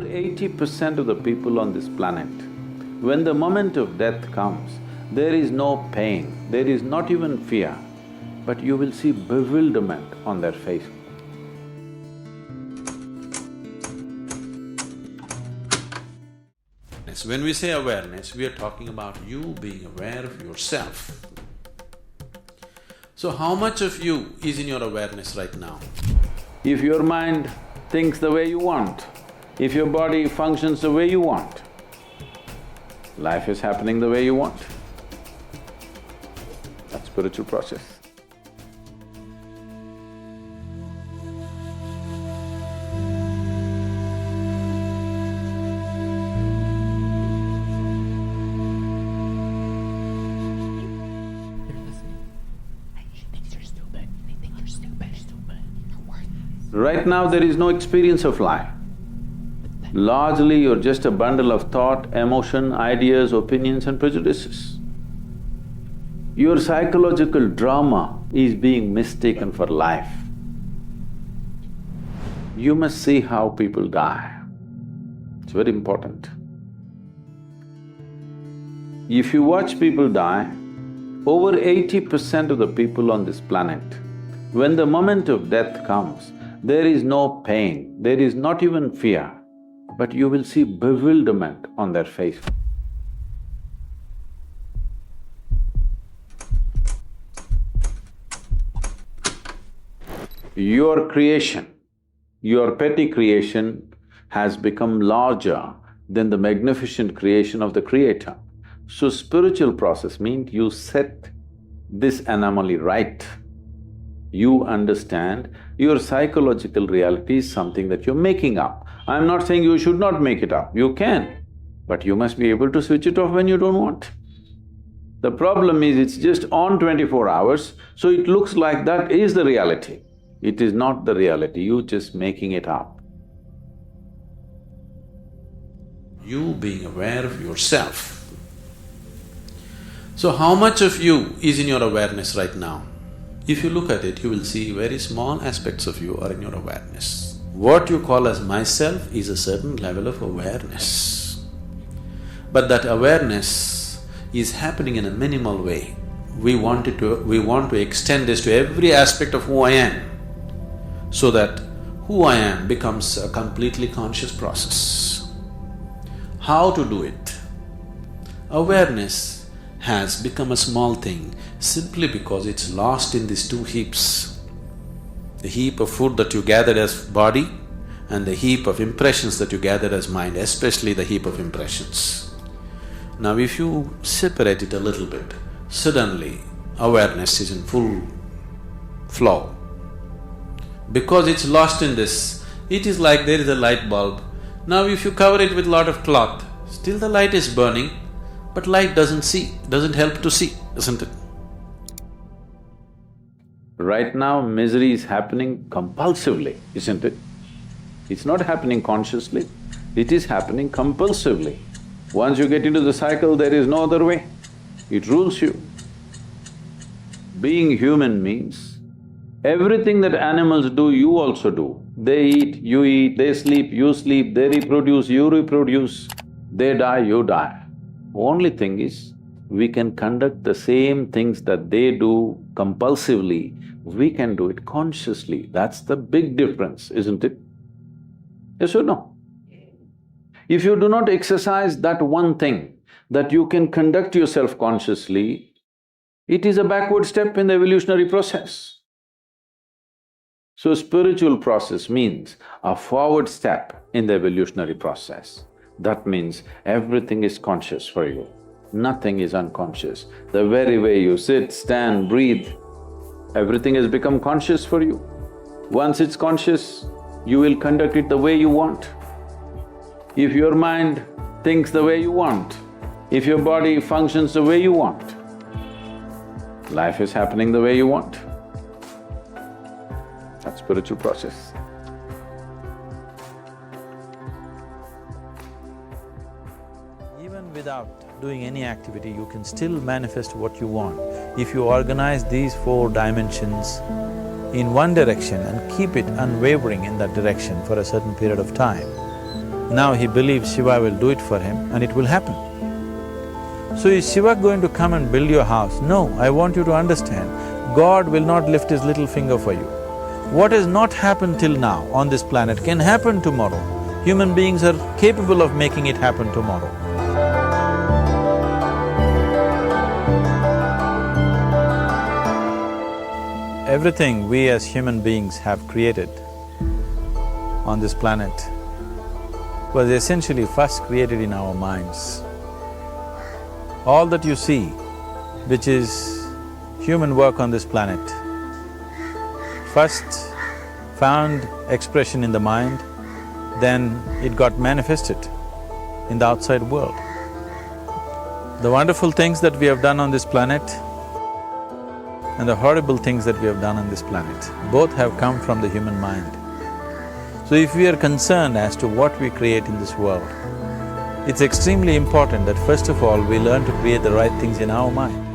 80% of the people on this planet, when the moment of death comes, there is no pain, there is not even fear, but you will see bewilderment on their face. When we say awareness, we are talking about you being aware of yourself. So how much of you is in your awareness right now? If your mind thinks the way you want, if your body functions the way you want, life is happening the way you want. That's spiritual process. Right now there is no experience of life. Largely you're just a bundle of thought, emotion, ideas, opinions and prejudices. Your psychological drama is being mistaken for life. You must see how people die. It's very important. If you watch people die, over 80% of the people on this planet, when the moment of death comes, there is no pain, there is not even fear, but you will see bewilderment on their face. Your creation, your petty creation has become larger than the magnificent creation of the Creator. So spiritual process means you set this anomaly right. You understand your psychological reality is something that you're making up. I'm not saying you should not make it up, you can, but you must be able to switch it off when you don't want. The problem is it's just on 24 hours, so it looks like that is the reality. It is not the reality, you're just making it up. You being aware of yourself. So how much of you is in your awareness right now? If you look at it, you will see very small aspects of you are in your awareness. What you call as myself is a certain level of awareness. But that awareness is happening in a minimal way. We want to extend this to every aspect of who I am, so that who I am becomes a completely conscious process. How to do it? Awareness has become a small thing simply because it's lost in these two heaps. The heap of food that you gathered as body and the heap of impressions that you gathered as mind, especially the heap of impressions. Now if you separate it a little bit, suddenly awareness is in full flow. Because it's lost in this, it is like there is a light bulb. Now if you cover it with a lot of cloth, still the light is burning, but light doesn't help to see, isn't it? Right now, misery is happening compulsively, isn't it? It's not happening consciously, it is happening compulsively. Once you get into the cycle, there is no other way. It rules you. Being human means everything that animals do, you also do. They eat, they sleep, you sleep, they reproduce, you reproduce, they die, you die. Only thing is, we can conduct the same things that they do compulsively, we can do it consciously. That's the big difference, isn't it? Yes or no? If you do not exercise that one thing, that you can conduct yourself consciously, it is a backward step in the evolutionary process. So spiritual process means a forward step in the evolutionary process. That means everything is conscious for you, nothing is unconscious. The very way you sit, stand, breathe, everything has become conscious for you. Once it's conscious, you will conduct it the way you want. If your mind thinks the way you want, if your body functions the way you want, life is happening the way you want. That's spiritual process. Even without doing any activity, you can still manifest what you want. If you organize these 4 dimensions in one direction and keep it unwavering in that direction for a certain period of time, Now he believes Shiva will do it for him and it will happen. So is Shiva going to come and build your house? No, I want you to understand, God will not lift his little finger for you. What has not happened till now on this planet can happen tomorrow. Human beings are capable of making it happen tomorrow. Everything we as human beings have created on this planet was essentially first created in our minds. All that you see, which is human work on this planet, first found expression in the mind, then it got manifested in the outside world. The wonderful things that we have done on this planet and the horrible things that we have done on this planet, both have come from the human mind. So if we are concerned as to what we create in this world, it's extremely important that first of all we learn to create the right things in our mind.